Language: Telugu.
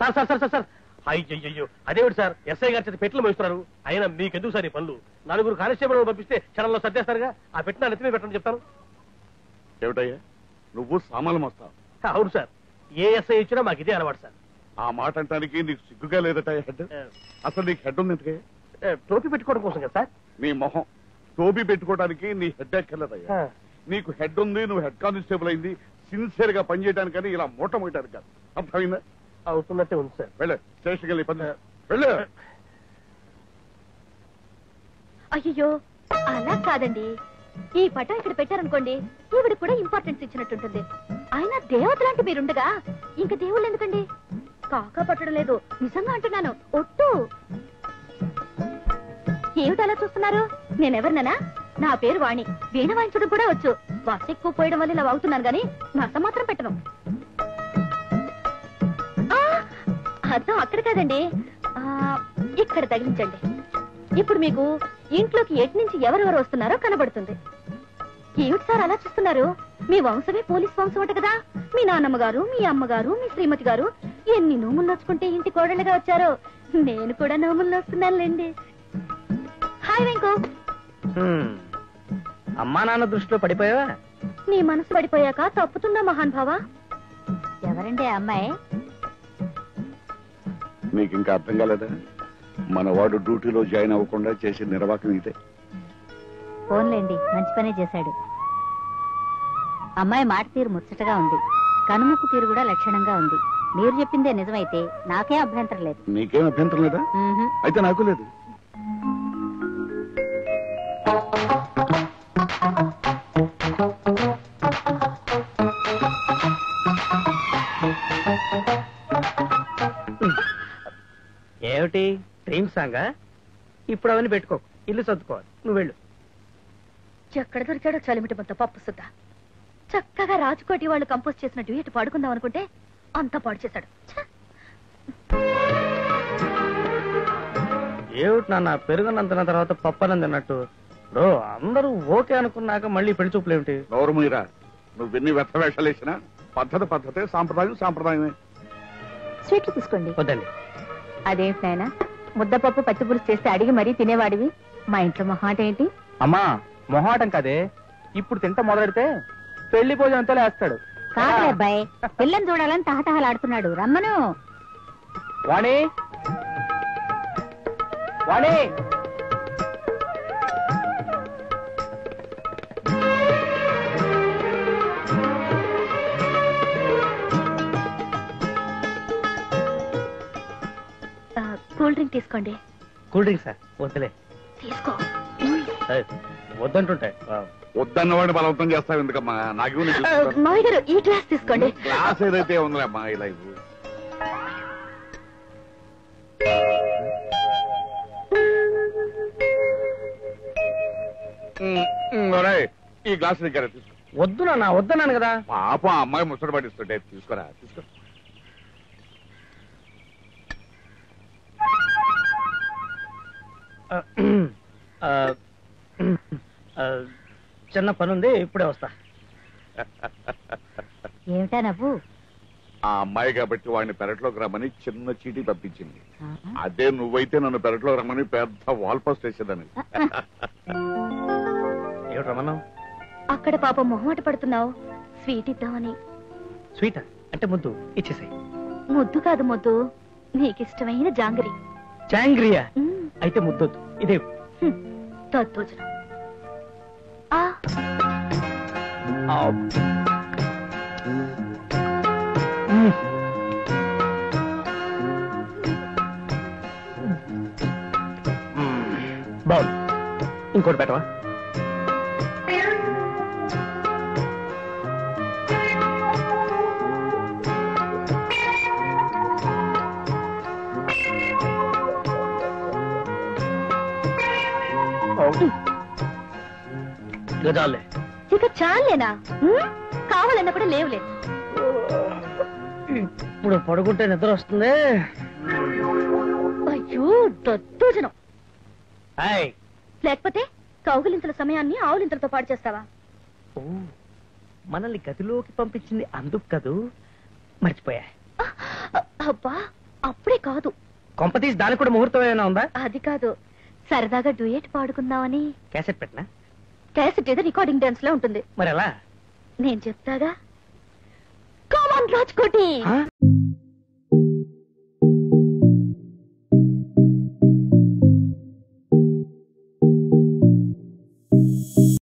Sir sir sir sir sir అయ్యో అదేమిటి సార్ ఎస్ఐ గారి చేత పెట్టెలు మోస్తున్నారు. అయినా మీకెందుకు సార్ ఈ పనులు? 4 కానిస్టేబుల్ పంపిస్తే క్షణంలో సర్దేస్తారుగా. ఆ పెట్టిన నెత్తిమే పెట్టండి చెప్తాను. ఏమిటయ్యా నువ్వు సామాన్లు మోస్తావు? అవును సార్, ఏ ఎస్ఐ ఇచ్చినా మాకు ఇదే అలవాటు సార్. ఆ మాట అంటానికి నీకు సిగ్గుగా లేదట హెడ్? అసలు నీకు హెడ్ ఉంది ఎందుకే? టోపీ పెట్టుకోవడం కోసం కదా సార్. నీ మొహం టోపీ పెట్టుకోవడానికి నీ హెడ్ ఎక్కర్లేదయ్యా. నీకు హెడ్ ఉంది, నువ్వు హెడ్ కానిస్టేబుల్ అయింది సిన్సియర్ గా పనిచేయడానికని ఇలా మూట మోయడానికి కాదు. అర్థమైందా? అవుతున్నట్టే ఉంది సార్. వెళ్ళే స్టేషన్కి వెళ్ళి పని వెళ్ళు. అయ్యో అలా కాదండి, ఈ పటం ఇక్కడ పెట్టారనుకోండి ఈవిడ కూడా ఇంపార్టెన్స్ ఇచ్చినట్టుంటుంది. అయినా దేవత లాంటి మీరుండగా ఇంక దేవుళ్ళు ఎందుకండి? కాకా పట్టడం లేదు, నిజంగా అంటున్నాను. ఒట్టు. ఏమిటి అలా చూస్తున్నారు? నేనెవరిననా? నా పేరు వాణి. వీణ వాయించడం కూడా వచ్చు. బస్ ఎక్కువ పోయడం వల్ల ఇలా అవుతున్నాను గాని నస మాత్రం పెట్టను. అర్థం అక్కడ కాదండి, ఇక్కడ తగిలించండి. ఇప్పుడు మీకు ఇంట్లోకి ఎటు నుంచి ఎవరెవరు వస్తున్నారో కనబడుతుంది. ఏమిటి సార్ అలా చూస్తున్నారు? మీ వంశమే పోలీస్ వంశం అంట కదా. మీ నాన్నమ్మ గారు, మీ అమ్మగారు, మీ శ్రీమతి గారు ఎన్ని నోములు నోచుకుంటే ఇంటి కోడళ్ళగా వచ్చారో. నేను కూడా నోములు నోస్తున్నానులేండి. హాయ్ వెంకు. అమ్మా నాన్న దృష్టిలో పడిపోయావా? నీ మనసు పడిపోయాక తప్పుతుందా మహాన్ భావా? ఎవరండి ఆ అమ్మాయి? నీకు ఇంకా అర్థం కాలేదా? మన వాడు డ్యూటీలో జాయిన్ అవ్వకుండా చేసే నిర్వాహకం ఇదే. ఫోన్లేండి, మంచి పనే చేశాడు. అమ్మాయి మాట తీరు ముచ్చటగా ఉంది, కనుముక్కు తీరు కూడా లక్షణంగా ఉంది. మీరు చెప్పిందే నిజమైతే నాకేం అభ్యంతరం లేదు. నీకేం అభ్యంతరం లేదా? అయితే నాకు లేదు. ఏమిటి డ్రీమ్ సాంగా? ఇప్పుడు అవన్నీ పెట్టుకో, ఇల్లు సర్దుకోవాలి. నువ్వు వెళ్ళు. ఎక్కడ దొరికాడో చలిమిటి మొత్తం పప్పు సుద్దా. చక్కగా రాజకోటి వాళ్ళు కంపోజ్ చేసిన డ్యూయట్ పాడుకుందాం అనుకుంటే అంతా పాడు చేశాడు. ఏమిటి నాన్న పెరుగునందున తర్వాత పప్పనందినట్టు? అందరూ ఓకే అనుకున్నాక మళ్ళీ పెళ్లి చూపులు ఏమిటి? గౌరవమీరా, నువ్వెన్ని వ్యర్థ వేషాలు వేసినా పద్ధతే, సాంప్రదాయం సాంప్రదాయమే. స్వీట్లు తీసుకోండి. వద్దండి. అదేంటి నాయనా, ముద్దపప్పు పచ్చి పులుసు చేస్తే అడిగి మరీ తినేవాడివి. మా ఇంట్లో మొహాట ఏంటి? అమ్మా మొహాటం కదే, ఇప్పుడు తింట మొదలెడితే పెళ్లి భోజనంతో లేస్తాడు. కాదే అబ్బాయి, పిల్లని చూడాలని తహతహలాడుతున్నాడు. రమ్మను. వాణి వాణి. కూల్ డ్రింక్ తీసుకోండి. Cool drink sir? వద్దులే. తీసుకో. వద్దంటుంటాయి. వద్దన్నవాడిని బలవంతం చేస్తావు ఎందుకమ్మా? నాకు మావి గారు ఈ గ్లాస్ తీసుకోండి. గ్లాస్ ఏదైతే ఉందిలే అమ్మా. ఇలా ఈ గ్లాస్ దగ్గర తీసుకో. వద్దు నాన్న, వద్దన్నాను కదా. పాప అమ్మాయి ముచ్చట పడిస్తుంటే తీసుకోరా. తీసుకో. చిన్న పనుంది, ఇప్పుడే వస్తా. ఏమిటా నవ్వు? ఆ అమ్మాయి కాబట్టి వాడిని పెరట్లోకి రమ్మని చిన్న చీటీ పంపించింది. అదే నువ్వైతే నన్ను పెరట్లోకి రమ్మని పెద్ద వాల్ పోస్ట్ వేసేదాన్ని. ఏమిటి రమ్మన్నావు? అక్కడ పాప మొహమాట పడుతున్నావు, స్వీట్ ఇద్దామని. స్వీట్ అంటే ముద్దు ఇచ్చేసాయి. ముద్దు కాదు, ముద్దు నీకిష్టమైన జాంగరి. జాంగ్రియా? అయితే ముద్దొద్దు, ఇదే తత్వచనం. బాగుంది, ఇంకోటి పెట్టవా? ఇక చాలేనా? కావాలన్నప్పుడు లేవులేదు. ఇప్పుడు పడుకుంటే నిద్ర వస్తుంది. అయ్యో దద్దోజనం. లేకపోతే కౌగులింతల సమయాన్ని ఆవులింతలతో పాడు చేస్తావా? మనల్ని గదిలోకి పంపించింది అందుకు కదూ, మర్చిపోయా. అబ్బా అప్పుడే కాదు. కొంపతీసి దానికి కూడా ముహూర్తం ఏమైనా ఉందా? అది కాదు, సరదాగా డ్యూయట్ పాడుకుందామని. క్యాసెట్ పెట్టినా? క్యాసెట్ ఏదో రికార్డింగ్ డాన్స్ లో ఉంటుంది. మరి ఎలా? నేను చెప్తాగా. కమాన్ రాజ్కోటి.